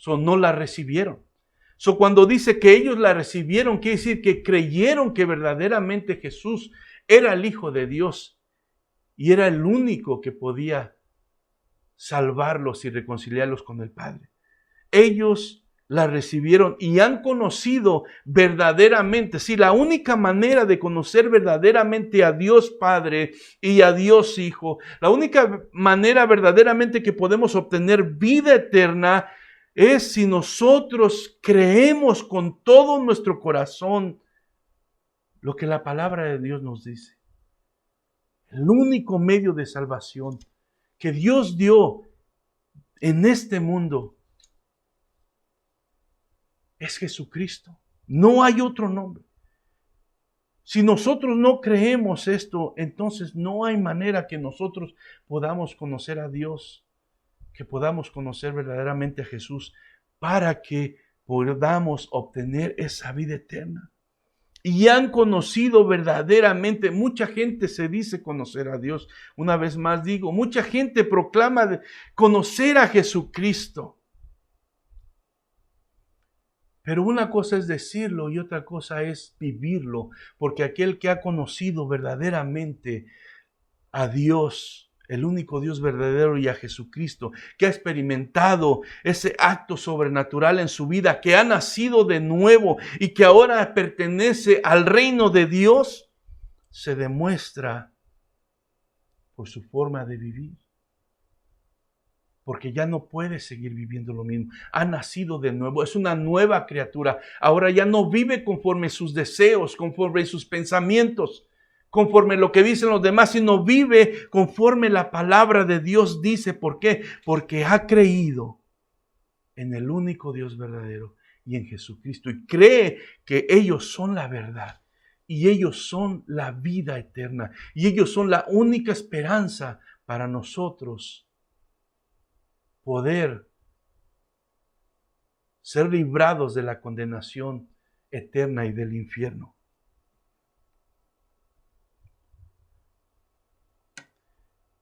Speaker 2: no la recibieron. Cuando dice que ellos la recibieron, quiere decir que creyeron que verdaderamente Jesús era el Hijo de Dios y era el único que podía salvarlos y reconciliarlos con el Padre. Ellos la recibieron y han conocido verdaderamente. Sí, la única manera de conocer verdaderamente a Dios Padre y a Dios Hijo, la única manera verdaderamente que podemos obtener vida eterna es si nosotros creemos con todo nuestro corazón lo que la palabra de Dios nos dice. El único medio de salvación que Dios dio en este mundo es Jesucristo. No hay otro nombre. Si nosotros no creemos esto, entonces no hay manera que nosotros podamos conocer a Dios, que podamos conocer verdaderamente a Jesús, para que podamos obtener esa vida eterna. Y han conocido verdaderamente, mucha gente se dice conocer a Dios. Una vez más digo, mucha gente proclama conocer a Jesucristo. Pero una cosa es decirlo y otra cosa es vivirlo, porque aquel que ha conocido verdaderamente a Dios, el único Dios verdadero, y a Jesucristo, que ha experimentado ese acto sobrenatural en su vida, que ha nacido de nuevo y que ahora pertenece al reino de Dios, se demuestra por su forma de vivir. Porque ya no puede seguir viviendo lo mismo. Ha nacido de nuevo, es una nueva criatura. Ahora ya no vive conforme sus deseos, conforme sus pensamientos, conforme lo que dicen los demás, sino vive conforme la palabra de Dios dice. ¿Por qué? Porque ha creído en el único Dios verdadero y en Jesucristo. Y cree que ellos son la verdad. Y ellos son la vida eterna. Y ellos son la única esperanza para nosotros poder ser librados de la condenación eterna y del infierno.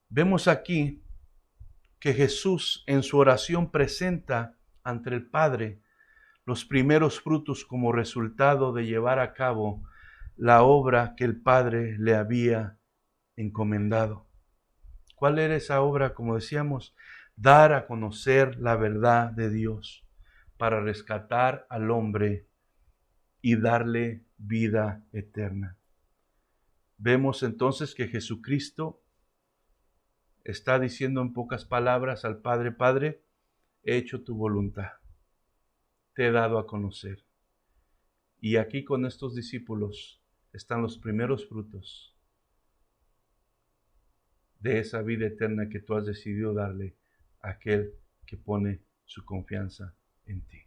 Speaker 2: Vemos aquí que Jesús en su oración presenta ante el Padre los primeros frutos como resultado de llevar a cabo la obra que el Padre le había encomendado. ¿Cuál era esa obra? Como decíamos, dar a conocer la verdad de Dios para rescatar al hombre y darle vida eterna. Vemos entonces que Jesucristo está diciendo en pocas palabras al Padre: Padre, he hecho tu voluntad, te he dado a conocer. Y aquí con estos discípulos están los primeros frutos de esa vida eterna que tú has decidido darle a aquel que pone su confianza en ti.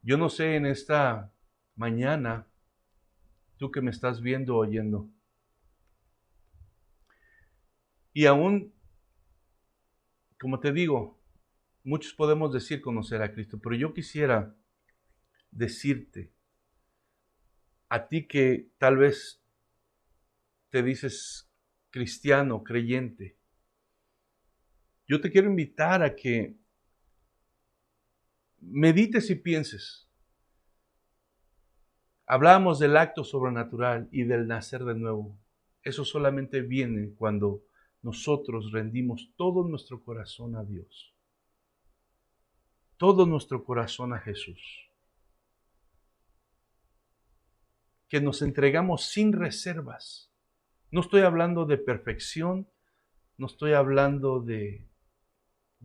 Speaker 2: Yo no sé en esta mañana, tú que me estás viendo, oyendo, y aún, como te digo, muchos podemos decir conocer a Cristo, pero yo quisiera decirte, a ti que tal vez te dices cristiano, creyente, yo te quiero invitar a que medites y pienses. Hablamos del acto sobrenatural y del nacer de nuevo. Eso solamente viene cuando nosotros rendimos todo nuestro corazón a Dios, todo nuestro corazón a Jesús, que nos entregamos sin reservas. No estoy hablando de perfección, no estoy hablando de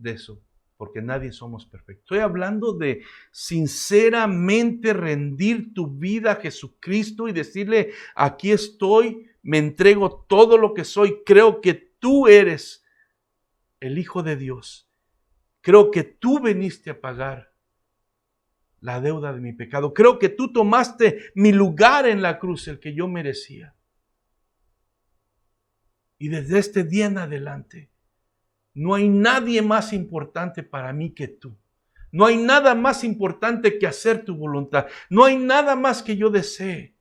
Speaker 2: eso, porque nadie somos perfectos. Estoy hablando de sinceramente rendir tu vida a Jesucristo y decirle, aquí estoy, me entrego todo lo que soy, creo que tú eres el Hijo de Dios. Creo que tú viniste a pagar la deuda de mi pecado. Creo que tú tomaste mi lugar en la cruz, el que yo merecía. Y desde este día en adelante, no hay nadie más importante para mí que tú. No hay nada más importante que hacer tu voluntad. No hay nada más que yo desee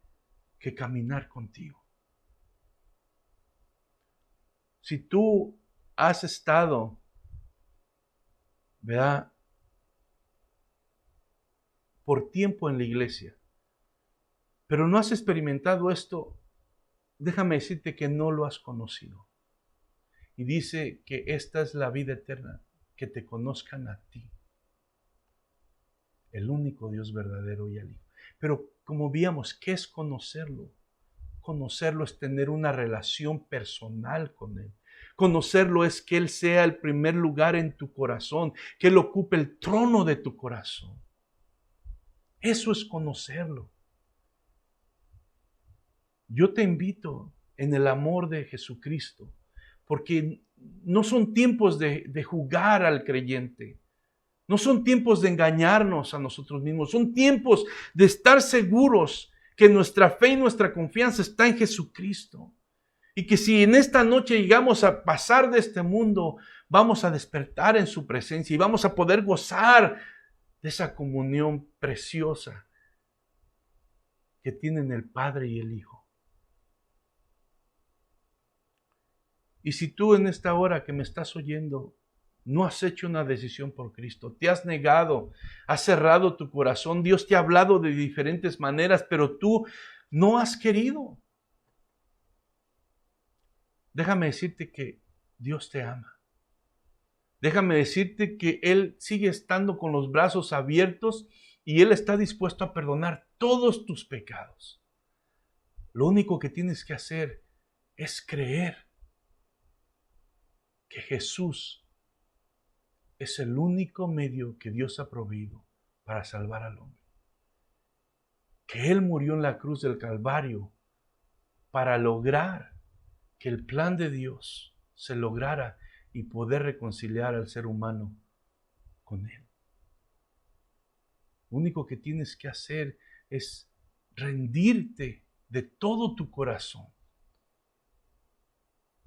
Speaker 2: que caminar contigo. Si tú has estado, ¿verdad?, por tiempo en la iglesia, pero no has experimentado esto, déjame decirte que no lo has conocido. Y dice que esta es la vida eterna, que te conozcan a ti, el único Dios verdadero y al Hijo. Pero como veíamos, ¿qué es conocerlo? Conocerlo es tener una relación personal con Él. Conocerlo es que Él sea el primer lugar en tu corazón, que Él ocupe el trono de tu corazón. Eso es conocerlo. Yo te invito en el amor de Jesucristo, porque no son tiempos de jugar al creyente. No son tiempos de engañarnos a nosotros mismos. Son tiempos de estar seguros que nuestra fe y nuestra confianza está en Jesucristo. Y que si en esta noche llegamos a pasar de este mundo, vamos a despertar en su presencia y vamos a poder gozar de esa comunión preciosa que tienen el Padre y el Hijo. Y si tú en esta hora que me estás oyendo no has hecho una decisión por Cristo, te has negado, has cerrado tu corazón, Dios te ha hablado de diferentes maneras, pero tú no has querido. Déjame decirte que Dios te ama. Déjame decirte que Él sigue estando con los brazos abiertos y Él está dispuesto a perdonar todos tus pecados. Lo único que tienes que hacer es creer que Jesús es el único medio que Dios ha proveído para salvar al hombre. Que Él murió en la cruz del Calvario para lograr que el plan de Dios se lograra y poder reconciliar al ser humano con Él. Lo único que tienes que hacer es rendirte de todo tu corazón.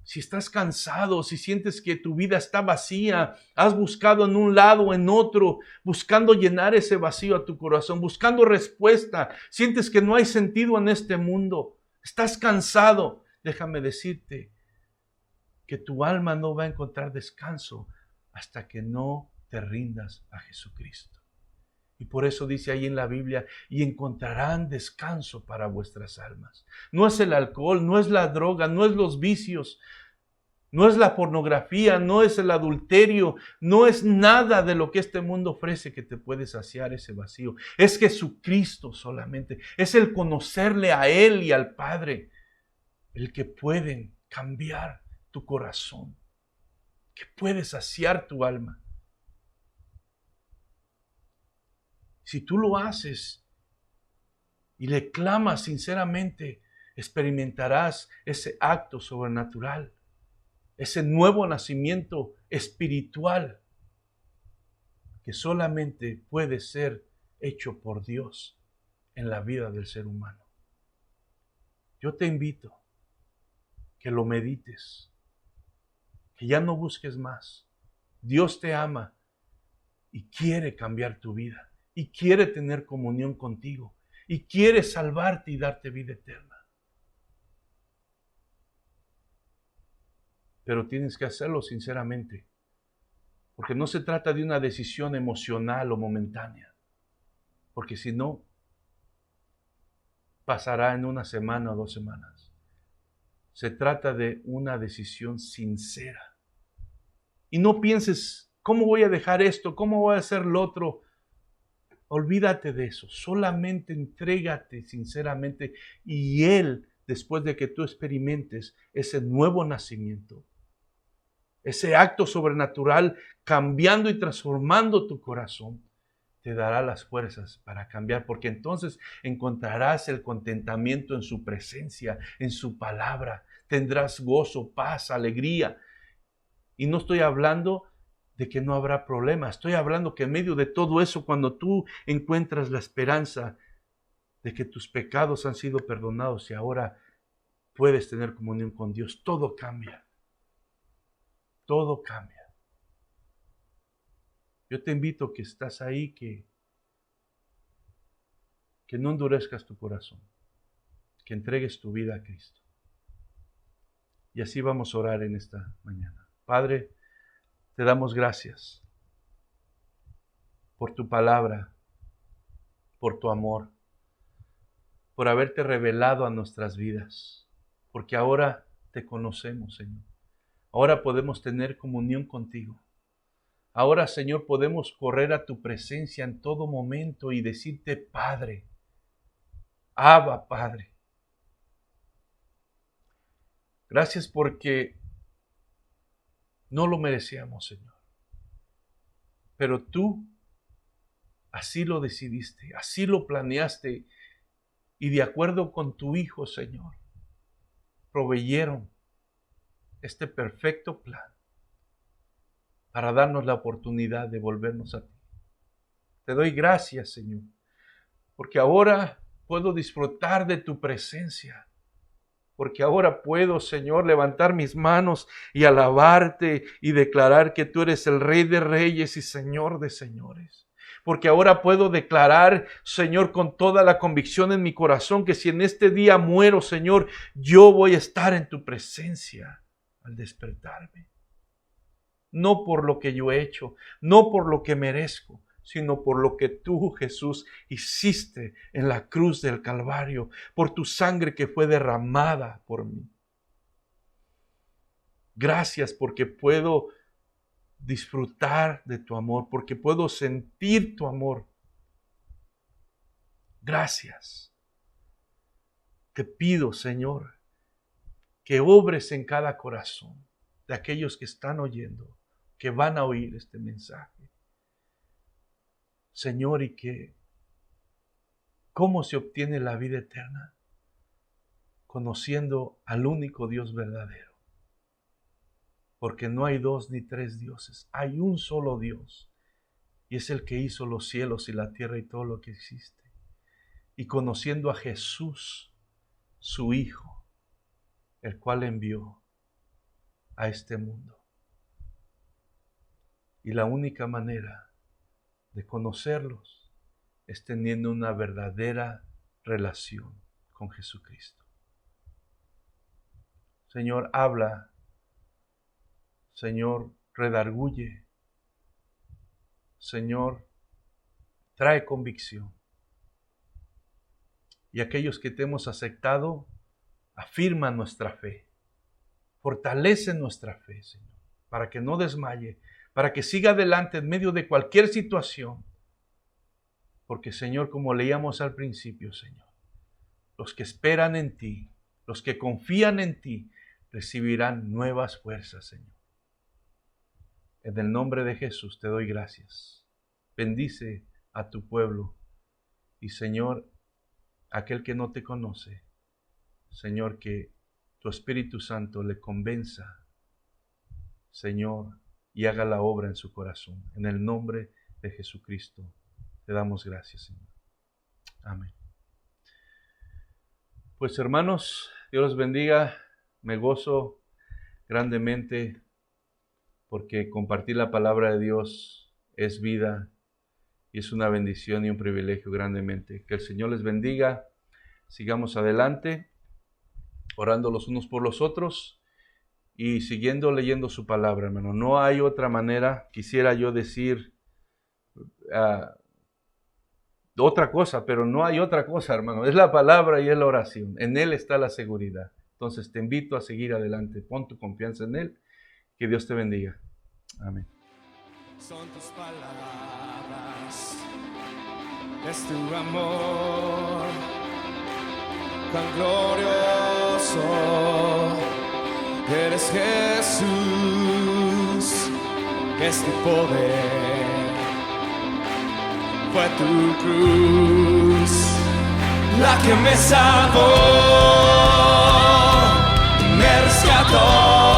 Speaker 2: Si estás cansado, si sientes que tu vida está vacía, has buscado en un lado o en otro, buscando llenar ese vacío a tu corazón, buscando respuesta, sientes que no hay sentido en este mundo, estás cansado, déjame decirte que tu alma no va a encontrar descanso hasta que no te rindas a Jesucristo. Y por eso dice ahí en la Biblia, y encontrarán descanso para vuestras almas. No es el alcohol, no es la droga, no es los vicios, no es la pornografía, no es el adulterio, no es nada de lo que este mundo ofrece que te puede saciar ese vacío. Es Jesucristo solamente, es el conocerle a Él y al Padre, el que pueden cambiar tu corazón, que puede saciar tu alma. Si tú lo haces y le clamas sinceramente, experimentarás ese acto sobrenatural, ese nuevo nacimiento espiritual que solamente puede ser hecho por Dios en la vida del ser humano. Yo te invito que lo medites, que ya no busques más. Dios te ama y quiere cambiar tu vida y quiere tener comunión contigo y quiere salvarte y darte vida eterna. Pero tienes que hacerlo sinceramente, porque no se trata de una decisión emocional o momentánea, porque si no, pasará en una semana o 2 semanas. Se trata de una decisión sincera. Y no pienses, ¿cómo voy a dejar esto? ¿Cómo voy a hacer lo otro? Olvídate de eso. Solamente entrégate sinceramente y Él, después de que tú experimentes ese nuevo nacimiento, ese acto sobrenatural cambiando y transformando tu corazón, te dará las fuerzas para cambiar, porque entonces encontrarás el contentamiento en su presencia, en su palabra. Tendrás gozo, paz, alegría. Y no estoy hablando de que no habrá problemas. Estoy hablando que en medio de todo eso, cuando tú encuentras la esperanza de que tus pecados han sido perdonados y ahora puedes tener comunión con Dios, todo cambia. Todo cambia. Yo te invito que estás ahí, que no endurezcas tu corazón, que entregues tu vida a Cristo. Y así vamos a orar en esta mañana. Padre, te damos gracias por tu palabra, por tu amor, por haberte revelado a nuestras vidas, porque ahora te conocemos, Señor. Ahora podemos tener comunión contigo. Ahora, Señor, podemos correr a tu presencia en todo momento y decirte, Padre, Abba, Padre. Gracias porque no lo merecíamos, Señor. Pero tú así lo decidiste, así lo planeaste y de acuerdo con tu Hijo, Señor, proveyeron este perfecto plan para darnos la oportunidad de volvernos a ti. Te doy gracias, Señor, porque ahora puedo disfrutar de tu presencia, porque ahora puedo, Señor, levantar mis manos y alabarte y declarar que tú eres el Rey de Reyes y Señor de Señores. Porque ahora puedo declarar, Señor, con toda la convicción en mi corazón, que si en este día muero, Señor, yo voy a estar en tu presencia al despertarme. No por lo que yo he hecho, no por lo que merezco, sino por lo que tú, Jesús, hiciste en la cruz del Calvario, por tu sangre que fue derramada por mí. Gracias porque puedo disfrutar de tu amor, porque puedo sentir tu amor. Gracias. Te pido, Señor, que obres en cada corazón de aquellos que están oyendo, que van a oír este mensaje. Señor, y que ¿cómo se obtiene la vida eterna? Conociendo al único Dios verdadero. Porque no hay 2 ni 3 dioses, hay un solo Dios. Y es el que hizo los cielos y la tierra y todo lo que existe. Y conociendo a Jesús, su Hijo, el cual envió a este mundo. Y la única manera de conocerlos es teniendo una verdadera relación con Jesucristo. Señor, habla. Señor, redarguye. Señor, trae convicción. Y aquellos que te hemos aceptado, afirma nuestra fe. Fortalece nuestra fe, Señor, para que no desmaye, para que siga adelante en medio de cualquier situación. Porque, Señor, como leíamos al principio, Señor, los que esperan en ti, los que confían en ti, recibirán nuevas fuerzas, Señor. En el nombre de Jesús te doy gracias. Bendice a tu pueblo. Y Señor, aquel que no te conoce, Señor, que tu Espíritu Santo le convenza, Señor, y haga la obra en su corazón. En el nombre de Jesucristo te damos gracias, Señor. Amén. Pues hermanos, Dios los bendiga. Me gozo grandemente porque compartir la palabra de Dios es vida y es una bendición y un privilegio grandemente. Que el Señor les bendiga. Sigamos adelante, orando los unos por los otros y siguiendo leyendo su palabra, hermano. No hay otra manera. Quisiera yo decir otra cosa, pero no hay otra cosa, hermano. Es la palabra y es la oración. En Él está la seguridad. Entonces te invito a seguir adelante. Pon tu confianza en Él. Que Dios te bendiga. Amén.
Speaker 1: Son tus palabras, es tu amor, cuán glorioso eres Jesús, es tu poder, fue tu cruz la que me salvó, me rescató.